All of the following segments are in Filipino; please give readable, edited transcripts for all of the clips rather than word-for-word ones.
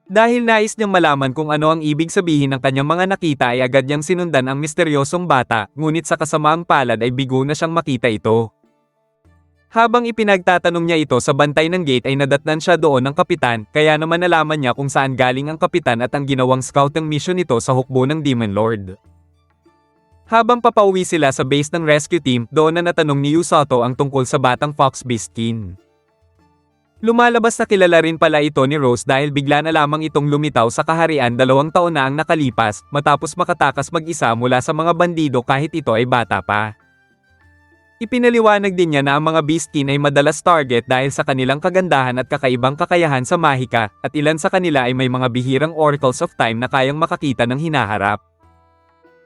Dahil nais niyang malaman kung ano ang ibig sabihin ng kanyang mga nakita ay agad niyang sinundan ang misteryosong bata, ngunit sa kasamaang palad ay bigo na siyang makita ito. Habang ipinagtatanong niya ito sa bantay ng gate ay nadatnan siya doon ng kapitan, kaya naman nalaman niya kung saan galing ang kapitan at ang ginawang scouting mission nito sa hukbo ng Demon Lord. Habang papauwi sila sa base ng rescue team, doon na natanong ni Yusato ang tungkol sa batang Fox Beastkin. Lumalabas na kilala rin pala ito ni Rose dahil bigla na lamang itong lumitaw sa kaharian 2 taon na ang nakalipas, matapos makatakas mag-isa mula sa mga bandido kahit ito ay bata pa. Ipinaliwanag din niya na ang mga Beastkin ay madalas target dahil sa kanilang kagandahan at kakaibang kakayahan sa mahika, at ilan sa kanila ay may mga bihirang oracles of time na kayang makakita ng hinaharap.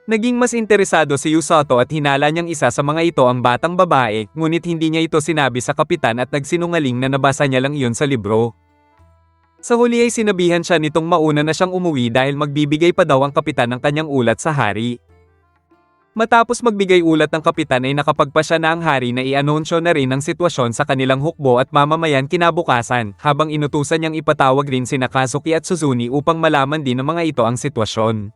Naging mas interesado si Yusato at hinala niyang isa sa mga ito ang batang babae, ngunit hindi niya ito sinabi sa kapitan at nagsinungaling na nabasa niya lang iyon sa libro. Sa huli ay sinabihan siya nitong mauna na siyang umuwi dahil magbibigay pa daw ang kapitan ng kanyang ulat sa hari. Matapos magbigay ulat ng kapitan ay nakapagpasya na ang hari na i-anunsyo na rin ang sitwasyon sa kanilang hukbo at mamamayan kinabukasan, habang inutusan niyang ipatawag rin sina Kazuki at Suzune upang malaman din ng mga ito ang sitwasyon.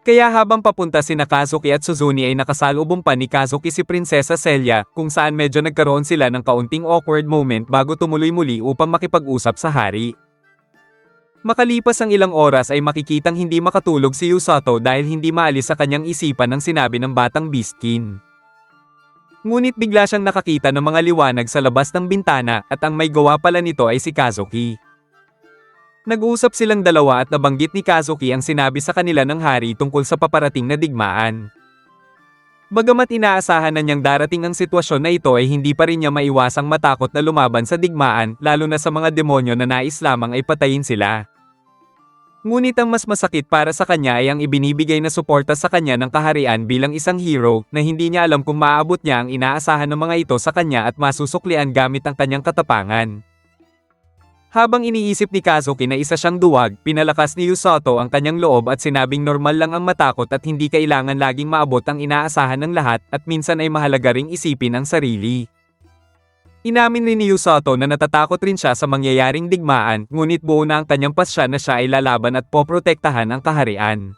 Kaya habang papunta sina Kazuki at Suzune ay nakasalubong pa ni Kazuki si Prinsesa Celia, kung saan medyo nagkaroon sila ng kaunting awkward moment bago tumuloy muli upang makipag-usap sa hari. Makalipas ang ilang oras ay makikitang hindi makatulog si Yusato dahil hindi maalis sa kanyang isipan ang sinabi ng batang Beastkin. Ngunit bigla siyang nakakita ng mga liwanag sa labas ng bintana at ang may gawa pala nito ay si Kazuki. Nag-uusap silang dalawa at nabanggit ni Kazuki ang sinabi sa kanila ng hari tungkol sa paparating na digmaan. Bagamat inaasahan na niyang darating ang sitwasyon na ito ay hindi pa rin niya maiwasang matakot na lumaban sa digmaan, lalo na sa mga demonyo na nais lamang ay patayin sila. Ngunit ang mas masakit para sa kanya ay ang ibinibigay na suporta sa kanya ng kaharian bilang isang hero, na hindi niya alam kung maaabot niya ang inaasahan ng mga ito sa kanya at masusuklian gamit ang kanyang katapangan. Habang iniisip ni Kazuki na isa siyang duwag, pinalakas ni Yusato ang kanyang loob at sinabing normal lang ang matakot at hindi kailangan laging maabot ang inaasahan ng lahat, at minsan ay mahalaga ring isipin ang sarili. Inamin rin ni Yusato na natatakot rin siya sa mangyayaring digmaan, ngunit buo na ang kanyang pasya na siya ay lalaban at poprotektahan ang kaharian.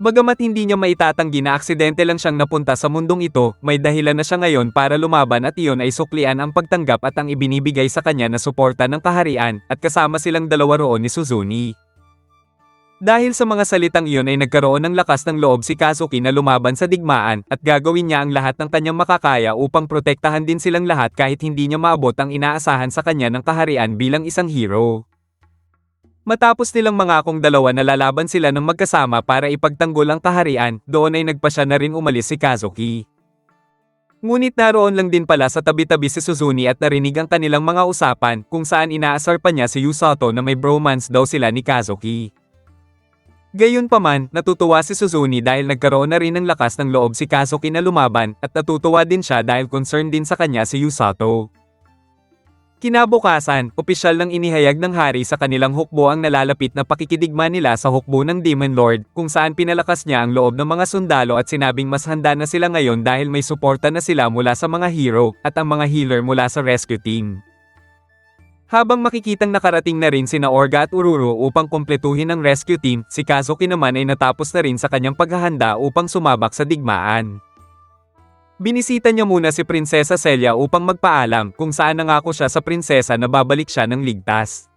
Bagamat hindi niya maitatanggi na aksidente lang siyang napunta sa mundong ito, may dahilan na siya ngayon para lumaban at iyon ay suklian ang pagtanggap at ang ibinibigay sa kanya na suporta ng kaharian, at kasama silang dalawa roon ni Suzune. Dahil sa mga salitang iyon ay nagkaroon ng lakas ng loob si Kazuki na lumaban sa digmaan, at gagawin niya ang lahat ng kanyang makakaya upang protektahan din silang lahat kahit hindi niya maabot ang inaasahan sa kanya ng kaharian bilang isang hero. Matapos nilang mangakong dalawa na lalaban sila ng magkasama para ipagtanggol ang kaharian, doon ay nagpasya na rin umalis si Kazuki. Ngunit naroon lang din pala sa tabi-tabi si Suzune at narinig ang kanilang mga usapan, kung saan inaasar pa niya si Yusato na may bromance daw sila ni Kazuki. Gayunpaman, natutuwa si Suzune dahil nagkaroon na rin ng lakas ng loob si Kazuki na lumaban, at natutuwa din siya dahil concerned din sa kanya si Yusato. Kinabukasan, opisyal nang inihayag ng hari sa kanilang hukbo ang nalalapit na pakikidigma nila sa hukbo ng Demon Lord, kung saan pinalakas niya ang loob ng mga sundalo at sinabing mas handa na sila ngayon dahil may suporta na sila mula sa mga hero, at ang mga healer mula sa rescue team. Habang makikitang nakarating na rin sina Orga at Ururu upang kumpletuhin ang rescue team, si Kazuki naman ay natapos na rin sa kanyang paghahanda upang sumabak sa digmaan. Binisita niya muna si Prinsesa Celia upang magpaalam, kung saan nangako siya sa prinsesa na babalik siya ng ligtas.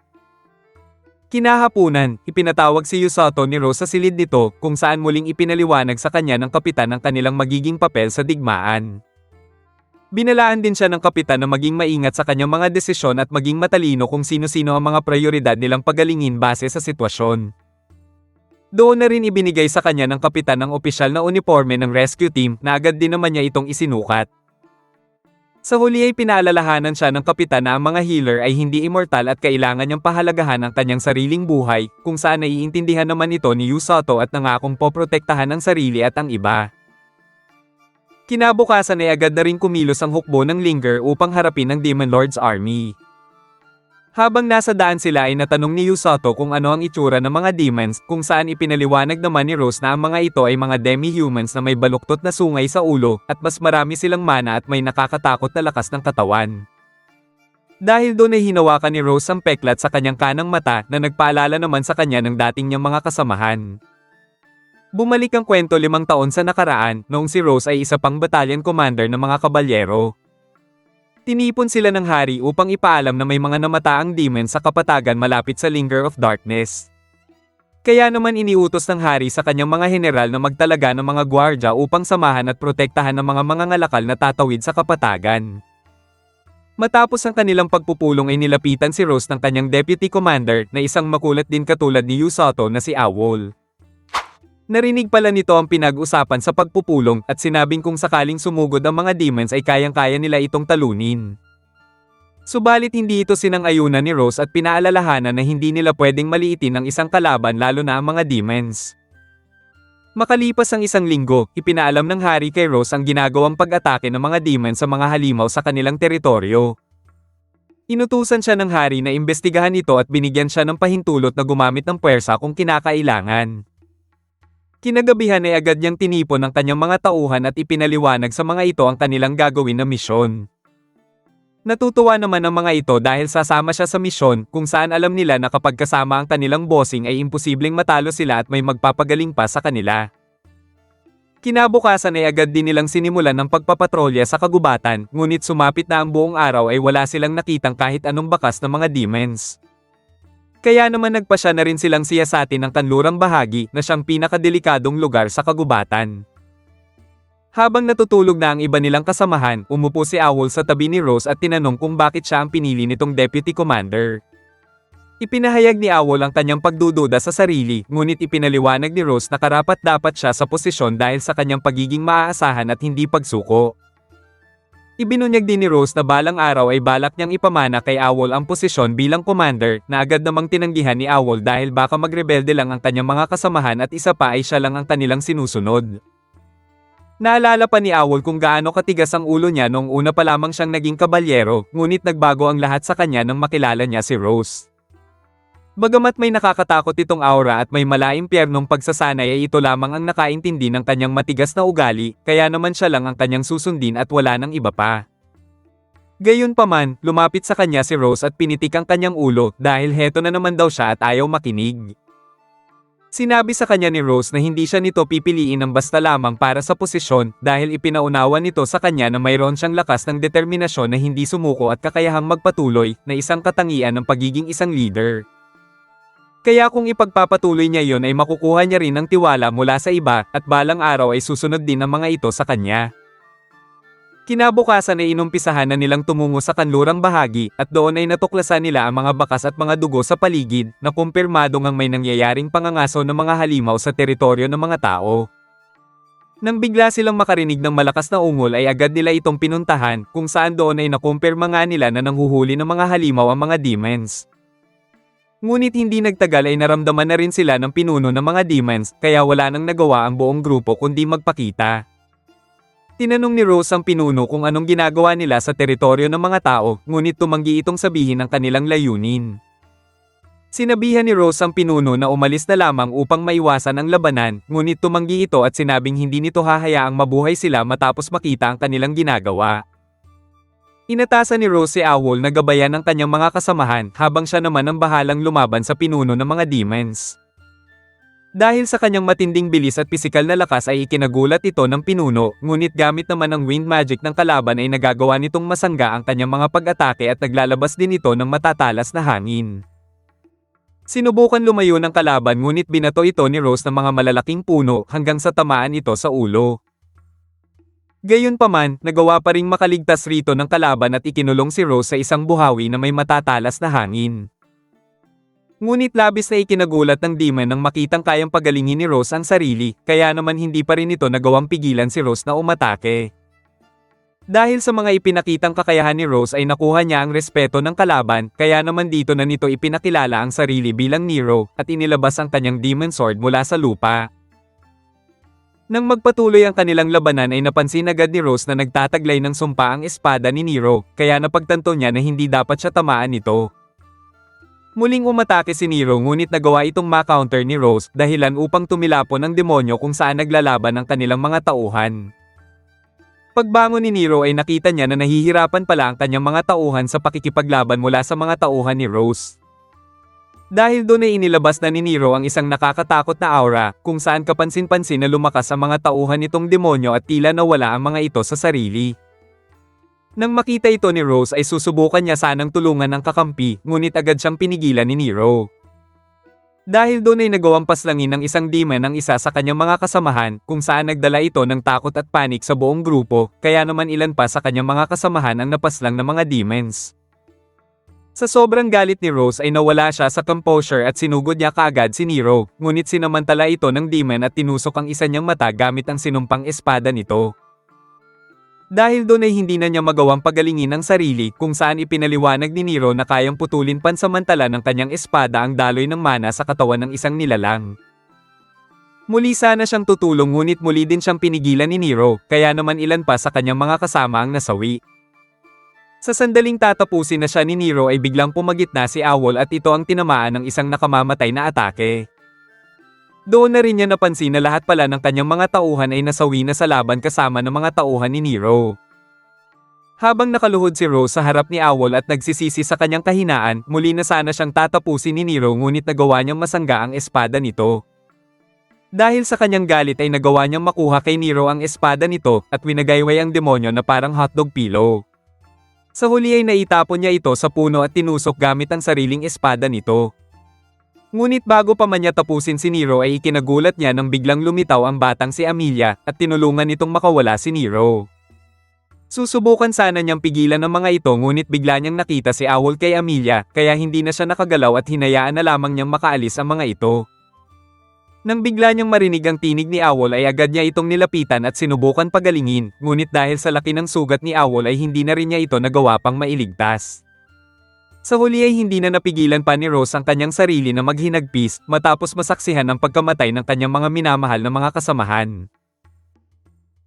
Kinahapunan, ipinatawag si Yusato ni Rose sa silid nito, kung saan muling ipinaliwanag sa kanya ng kapitan ang kanilang magiging papel sa digmaan. Binalaan din siya ng kapitan na maging maingat sa kanyang mga desisyon at maging matalino kung sino-sino ang mga prioridad nilang pagalingin base sa sitwasyon. Doon na rin ibinigay sa kanya ng kapitan ang opisyal na uniforme ng rescue team, na agad din naman niya itong isinukat. Sa huli ay pinaalalahanan siya ng kapitan na ang mga healer ay hindi immortal at kailangan niyang pahalagahan ang kanyang sariling buhay, kung saan naiintindihan naman ito ni Yusato at nangakong poprotektahan ang sarili at ang iba. Kinabukasan ay agad na rin kumilos ang hukbo ng Linger upang harapin ang Demon Lord's army. Habang nasa daan sila ay natanong ni Yusato kung ano ang itsura ng mga demons, kung saan ipinaliwanag naman ni Rose na ang mga ito ay mga demi-humans na may baluktot na sungay sa ulo, at mas marami silang mana at may nakakatakot na lakas ng katawan. Dahil doon ay hinawakan ni Rose ang peklat sa kanyang kanang mata na nagpaalala naman sa kanya ng dating niyang mga kasamahan. Bumalik ang kwento 5 taon sa nakaraan, noong si Rose ay isa pang battalion commander ng mga kabalyero. Tinipon sila ng hari upang ipaalam na may mga namataang demon sa kapatagan malapit sa Linger of Darkness. Kaya naman iniutos ng hari sa kanyang mga general na magtalaga ng mga gwardya upang samahan at protektahan ng mga mangangalakal na tatawid sa kapatagan. Matapos ang kanilang pagpupulong ay nilapitan si Rose ng kanyang deputy commander na isang makulat din katulad ni Yusato na si Owl. Narinig pala nito ang pinag-usapan sa pagpupulong at sinabing kung sakaling sumugod ang mga demons ay kayang-kaya nila itong talunin. Subalit hindi ito sinang-ayunan ni Rose at pinaalalahanan na hindi nila pwedeng maliitin ang isang kalaban lalo na ang mga demons. Makalipas ang 1 linggo, ipinaalam ng hari kay Rose ang ginagawang pag-atake ng mga demons sa mga halimaw sa kanilang teritoryo. Inutusan siya ng hari na imbestigahan ito at binigyan siya ng pahintulot na gumamit ng puwersa kung kinakailangan. Kinagabihan ay agad niyang tinipon ang kanyang mga tauhan at ipinaliwanag sa mga ito ang kanilang gagawin na misyon. Natutuwa naman ang mga ito dahil sasama siya sa misyon kung saan alam nila na kapag kasama ang kanilang bossing ay imposibleng matalo sila at may magpapagaling pa sa kanila. Kinabukasan ay agad din nilang sinimulan ng pagpapatrolya sa kagubatan, ngunit sumapit na ang buong araw ay wala silang nakitang kahit anong bakas ng mga demons. Kaya naman nagpasya na rin silang siyasatin ng kanlurang bahagi na siyang pinakadelikadong lugar sa kagubatan. Habang natutulog na ang iba nilang kasamahan, umupo si Owl sa tabi ni Rose at tinanong kung bakit siya ang pinili nitong deputy commander. Ipinahayag ni Owl ang kanyang pagdududa sa sarili, ngunit ipinaliwanag ni Rose na karapat-dapat siya sa posisyon dahil sa kanyang pagiging maaasahan at hindi pagsuko. Ibinunyag din ni Rose na balang araw ay balak niyang ipamana kay Owl ang posisyon bilang commander, na agad namang tinanggihan ni Owl dahil baka magrebelde lang ang kanyang mga kasamahan at isa pa ay siya lang ang kanilang sinusunod. Naalala pa ni Owl kung gaano katigas ang ulo niya noong una pa lamang siyang naging kabalyero, ngunit nagbago ang lahat sa kanya nang makilala niya si Rose. Bagamat may nakakatakot itong aura at may malaimpyernong pagsasanay ay ito lamang ang nakaintindi ng kanyang matigas na ugali, kaya naman siya lang ang kanyang susundin at wala nang iba pa. Gayunpaman, lumapit sa kanya si Rose at pinitik ang kanyang ulo dahil heto na naman daw siya at ayaw makinig. Sinabi sa kanya ni Rose na hindi siya nito pipiliin ng basta lamang para sa posisyon dahil ipinaunawa nito sa kanya na mayroon siyang lakas ng determinasyon na hindi sumuko at kakayahang magpatuloy na isang katangian ng pagiging isang leader. Kaya kung ipagpapatuloy niya yon ay makukuha niya rin ng tiwala mula sa iba at balang araw ay susunod din ang mga ito sa kanya. Kinabukasan ay inumpisahan na nilang tumungo sa kanlurang bahagi at doon ay natuklasan nila ang mga bakas at mga dugo sa paligid na kumpirmado ngang may nangyayaring pangangaso ng mga halimaw sa teritoryo ng mga tao. Nang bigla silang makarinig ng malakas na ungol ay agad nila itong pinuntahan kung saan doon ay nakumpirma nga nila na nanghuhuli ng mga halimaw ang mga demons. Ngunit hindi nagtagal ay naramdaman na rin sila ng pinuno ng mga demons, kaya wala nang nagawa ang buong grupo kundi magpakita. Tinanong ni Rose ang pinuno kung anong ginagawa nila sa teritoryo ng mga tao, ngunit tumanggi itong sabihin ang kanilang layunin. Sinabihan ni Rose ang pinuno na umalis na lamang upang maiwasan ang labanan, ngunit tumanggi ito at sinabing hindi nito hahayaang mabuhay sila matapos makita ang kanilang ginagawa. Inatasan ni Rose si Owl na gabayan ng kanyang mga kasamahan habang siya naman ang bahalang lumaban sa pinuno ng mga demons. Dahil sa kanyang matinding bilis at pisikal na lakas ay ikinagulat ito ng pinuno, ngunit gamit naman ang wind magic ng kalaban ay nagagawa nitong masangga ang kanyang mga pag-atake at naglalabas din ito ng matatalas na hangin. Sinubukan lumayo ng kalaban ngunit binato ito ni Rose ng mga malalaking puno hanggang sa tamaan ito sa ulo. Gayunpaman, nagawa pa ring makaligtas rito ng kalaban at ikinulong si Rose sa isang buhawi na may matatalas na hangin. Ngunit labis na ikinagulat ng demon nang makitang kayang pagalingin ni Rose ang sarili, kaya naman hindi pa rin ito nagawang pigilan si Rose na umatake. Dahil sa mga ipinakitang kakayahan ni Rose ay nakuha niya ang respeto ng kalaban, kaya naman dito na nito ipinakilala ang sarili bilang Nero, at inilabas ang kanyang demon sword mula sa lupa. Nang magpatuloy ang kanilang labanan ay napansin agad ni Rose na nagtataglay ng sumpa ang espada ni Nero, kaya napagtanto niya na hindi dapat siya tamaan nito. Muling umatake si Nero ngunit nagawa itong ma-counter ni Rose, dahilan upang tumilapon ang demonyo kung saan naglalaban ang kanilang mga tauhan. Pagbangon ni Nero ay nakita niya na nahihirapan pala ang kanyang mga tauhan sa pakikipaglaban mula sa mga tauhan ni Rose. Dahil doon ay inilabas na ni Nero ang isang nakakatakot na aura, kung saan kapansin-pansin na lumakas ang mga tauhan nitong demonyo at tila nawala ang mga ito sa sarili. Nang makita ito ni Rose ay susubukan niya sanang tulungan ng kakampi, ngunit agad siyang pinigilan ni Nero. Dahil doon ay nagawang paslangin ng isang demon ang isa sa kanyang mga kasamahan, kung saan nagdala ito ng takot at panik sa buong grupo, kaya naman ilan pa sa kanyang mga kasamahan ang napaslang ng mga demons. Sa sobrang galit ni Rose ay nawala siya sa composure at sinugod niya kaagad si Nero, ngunit sinamantala ito ng demon at tinusok ang isa niyang mata gamit ang sinumpang espada nito. Dahil doon ay hindi na niya magawang pagalingin ang sarili, kung saan ipinaliwanag ni Nero na kayang putulin pansamantala ng kanyang espada ang daloy ng mana sa katawan ng isang nilalang. Muli sana siyang tutulong ngunit muli din siyang pinigilan ni Nero, kaya naman ilan pa sa kanyang mga kasama ang nasawi. Sa sandaling tatapusin na siya ni Nero ay biglang pumagitna si Owl at ito ang tinamaan ng isang nakamamatay na atake. Doon na rin niya napansin na lahat pala ng kanyang mga tauhan ay nasawi na sa laban kasama ng mga tauhan ni Nero. Habang nakaluhod si Rose sa harap ni Owl at nagsisisi sa kanyang kahinaan, muli na sana siyang tatapusin ni Nero ngunit nagawa niyang masangga ang espada nito. Dahil sa kanyang galit ay nagawa niyang makuha kay Nero ang espada nito at winagayway ang demonyo na parang hotdog pillow. Sa huli ay naitapon niya ito sa puno at tinusok gamit ang sariling espada nito. Ngunit bago pa man niya tapusin si Nero ay ikinagulat niya nang biglang lumitaw ang batang si Amelia at tinulungan nitong makawala si Nero. Susubukan sana niyang pigilan ng mga ito ngunit bigla niyang nakita si Owl kay Amelia kaya hindi na siya nakagalaw at hinayaan na lamang niyang makaalis ang mga ito. Nang bigla niyang marinig ang tinig ni Owl ay agad niya itong nilapitan at sinubukan pagalingin, ngunit dahil sa laki ng sugat ni Owl ay hindi na rin niya ito nagawa pang mailigtas. Sa huli ay hindi na napigilan pa ni Rose ang kanyang sarili na maghinagpis matapos masaksihan ang pagkamatay ng kanyang mga minamahal na mga kasamahan.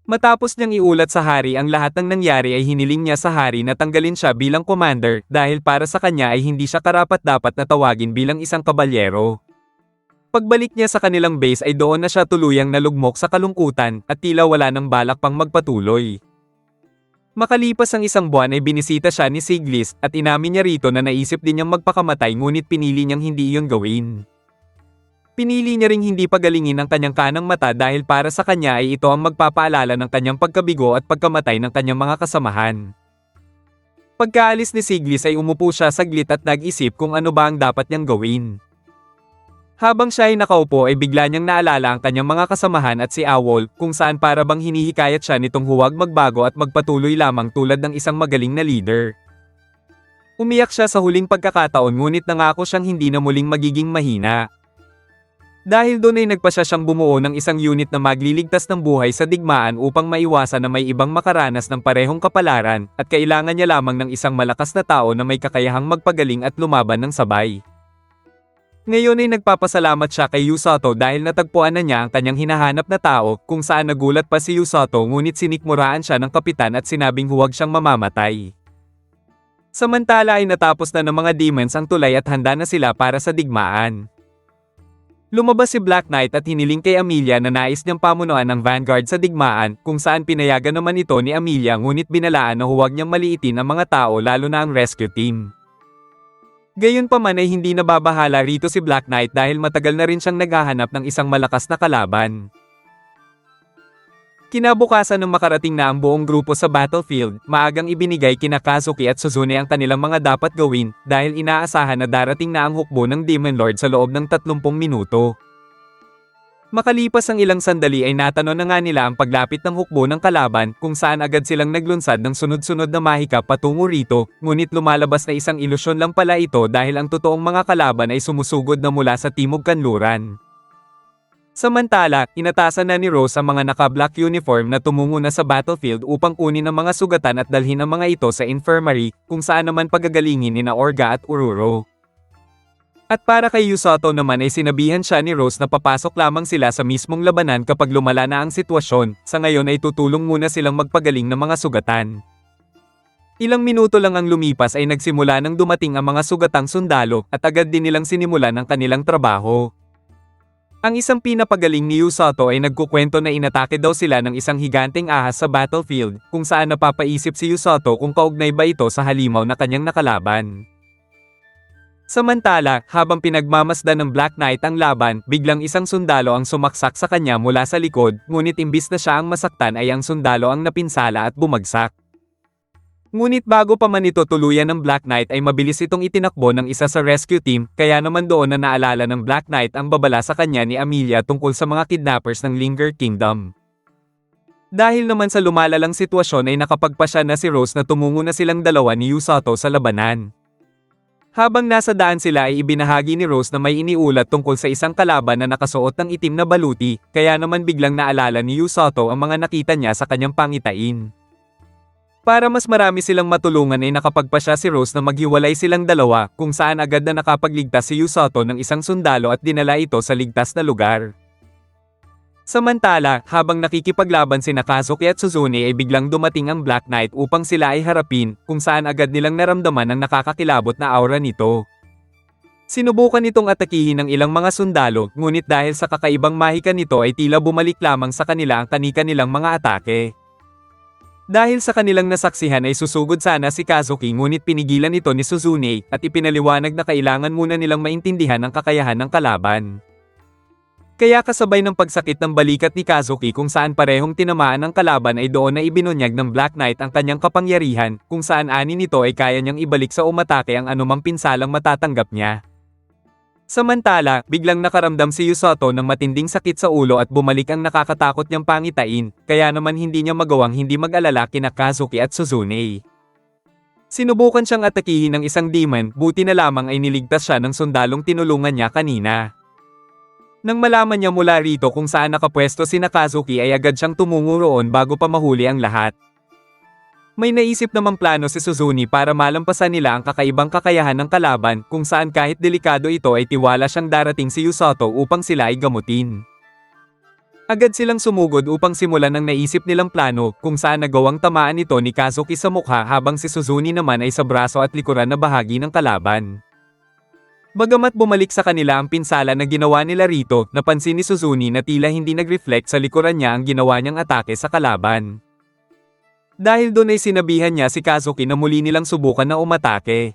Matapos niyang iulat sa hari ang lahat ng nangyari ay hiniling niya sa hari na tanggalin siya bilang commander dahil para sa kanya ay hindi siya karapat-dapat na tawagin bilang isang kabalyero. Pagbalik niya sa kanilang base ay doon na siya tuluyang nalugmok sa kalungkutan at tila wala nang balak pang magpatuloy. Makalipas ang isang buwan ay binisita siya ni Siglis at inamin niya rito na naisip din niyang magpakamatay ngunit pinili niyang hindi iyon gawin. Pinili niya ring hindi pagalingin ang kanyang kanang mata dahil para sa kanya ay ito ang magpapaalala ng kanyang pagkabigo at pagkamatay ng kanyang mga kasamahan. Pagkaalis ni Siglis ay umupo siya saglit at nag-isip kung ano ba ang dapat niyang gawin. Habang siya ay nakaupo ay bigla niyang naalala ang kanyang mga kasamahan at si Owl, kung saan para bang hinihikayat siya nitong huwag magbago at magpatuloy lamang tulad ng isang magaling na leader. Umiyak siya sa huling pagkakataon ngunit nangako siyang hindi na muling magiging mahina. Dahil doon ay nagpasya siyang bumuo ng isang unit na magliligtas ng buhay sa digmaan upang maiwasan na may ibang makaranas ng parehong kapalaran at kailangan niya lamang ng isang malakas na tao na may kakayahang magpagaling at lumaban ng sabay. Ngayon ay nagpapasalamat siya kay Usoto dahil natagpuan na niya ang kanyang hinahanap na tao, kung saan nagulat pa si Usoto ngunit sinikmuraan siya ng kapitan at sinabing huwag siyang mamamatay. Samantala ay natapos na ng mga demons ang tulay at handa na sila para sa digmaan. Lumabas si Black Knight at hiniling kay Amelia na nais niyang pamunuan ang vanguard sa digmaan, kung saan pinayagan naman ito ni Amelia ngunit binalaan na huwag niyang maliitin ang mga tao lalo na ang rescue team. Gayunpaman ay hindi nababahala rito si Black Knight dahil matagal na rin siyang naghahanap ng isang malakas na kalaban. Kinabukasan nang makarating na ang buong grupo sa battlefield, maagang ibinigay kina Kazuki at Suzune ang kanilang mga dapat gawin dahil inaasahan na darating na ang hukbo ng Demon Lord sa loob ng 30 minuto. Makalipas ang ilang sandali ay natanong na nga nila ang paglapit ng hukbo ng kalaban kung saan agad silang naglunsad ng sunod-sunod na mahika patungo rito, ngunit lumalabas na isang ilusyon lang pala ito dahil ang totoong mga kalaban ay sumusugod na mula sa Timog Kanluran. Samantala, inatasan na ni Rose ang mga naka-black uniform na tumungo na sa battlefield upang kunin ang mga sugatan at dalhin ang mga ito sa infirmary, kung saan naman pagagalingin ni Orga at Ororo. At para kay Usoto naman ay sinabihan siya ni Rose na papasok lamang sila sa mismong labanan kapag lumala na ang sitwasyon, sa ngayon ay tutulong muna silang magpagaling ng mga sugatan. Ilang minuto lang ang lumipas ay nagsimula nang dumating ang mga sugatang sundalo at agad din nilang sinimulan ang kanilang trabaho. Ang isang pinapagaling ni Usoto ay nagkukwento na inatake daw sila ng isang higanteng ahas sa battlefield, kung saan napapaisip si Usoto kung kaugnay ba ito sa halimaw na kanyang nakalaban. Samantala, habang pinagmamasdan ng Black Knight ang laban, biglang isang sundalo ang sumaksak sa kanya mula sa likod, ngunit imbis na siya ang masaktan ay ang sundalo ang napinsala at bumagsak. Ngunit bago pa man ito tuluyan ng Black Knight ay mabilis itong itinakbo ng isa sa rescue team, kaya naman doon na naalala ng Black Knight ang babala sa kanya ni Amelia tungkol sa mga kidnappers ng Linger Kingdom. Dahil naman sa lumalalang sitwasyon ay nakapagpasya na si Rose na tumungo na silang dalawa ni Usoto sa labanan. Habang nasa daan sila ay ibinahagi ni Rose na may iniulat tungkol sa isang kalaban na nakasuot ng itim na baluti, kaya naman biglang naalala ni Usoto ang mga nakita niya sa kanyang pangitain. Para mas marami silang matulungan ay nakapagpasya si Rose na maghiwalay silang dalawa, kung saan agad na nakapagligtas si Usoto ng isang sundalo at dinala ito sa ligtas na lugar. Samantala, habang nakikipaglaban sina Kazuki at Suzune ay biglang dumating ang Black Knight upang sila ay harapin, kung saan agad nilang naramdaman ang nakakakilabot na aura nito. Sinubukan nitong atakihin ng ilang mga sundalo, ngunit dahil sa kakaibang mahika nito ay tila bumalik lamang sa kanila ang kani-kanilang mga atake. Dahil sa kanilang nasaksihan ay susugod sana si Kazuki ngunit pinigilan ito ni Suzune at ipinaliwanag na kailangan muna nilang maintindihan ang kakayahan ng kalaban. Kaya kasabay ng pagsakit ng balikat ni Kazuki kung saan parehong tinamaan ng kalaban ay doon na ibinunyag ng Black Knight ang kanyang kapangyarihan, kung saan ani nito ay kaya niyang ibalik sa umatake ang anumang pinsalang matatanggap niya. Samantala, biglang nakaramdam si Usoto ng matinding sakit sa ulo at bumalik ang nakakatakot niyang pangitain, kaya naman hindi niya magawang hindi mag-alala kina Kazuki at Suzune. Sinubukan siyang atakihin ng isang demon, buti na lamang ay niligtas siya ng sundalong tinulungan niya kanina. Nang malaman niya mula rito kung saan nakapwesto sina Kazuki ay agad siyang tumungo roon bago pa mahuli ang lahat. May naisip namang plano si Suzune para malampasan nila ang kakaibang kakayahan ng kalaban, kung saan kahit delikado ito ay tiwala siyang darating si Usoto upang sila ay gamutin. Agad silang sumugod upang simulan ang naisip nilang plano, kung saan nagawang tamaan ito ni Kazuki sa mukha habang si Suzune naman ay sa braso at likuran na bahagi ng kalaban. Bagamat bumalik sa kanila ang pinsala na ginawa nila rito, napansin ni Suzune na tila hindi nag-reflect sa likuran niya ang ginawa niyang atake sa kalaban. Dahil doon ay sinabihan niya si Kazuki na muli nilang subukan na umatake.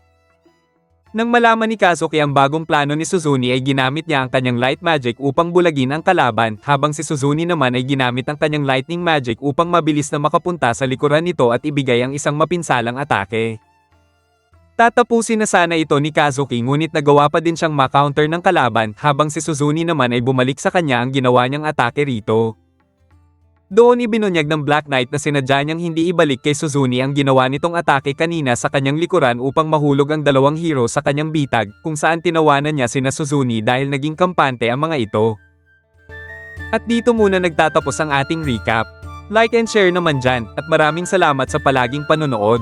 Nang malaman ni Kazuki ang bagong plano ni Suzune ay ginamit niya ang kanyang light magic upang bulagin ang kalaban, habang si Suzune naman ay ginamit ang kanyang lightning magic upang mabilis na makapunta sa likuran nito at ibigay ang isang mapinsalang atake. Tatapusin na sana ito ni Kazuki ngunit nagawa pa din siyang ma-counter ng kalaban, habang si Suzune naman ay bumalik sa kanya ang ginawa niyang atake rito. Doon ibinunyag ng Black Knight na sinadya niyang hindi ibalik kay Suzune ang ginawa nitong atake kanina sa kanyang likuran upang mahulog ang dalawang hero sa kanyang bitag, kung saan tinawanan niya sina Suzune dahil naging kampante ang mga ito. At dito muna nagtatapos ang ating recap. Like and share naman dyan, at maraming salamat sa palaging panonood.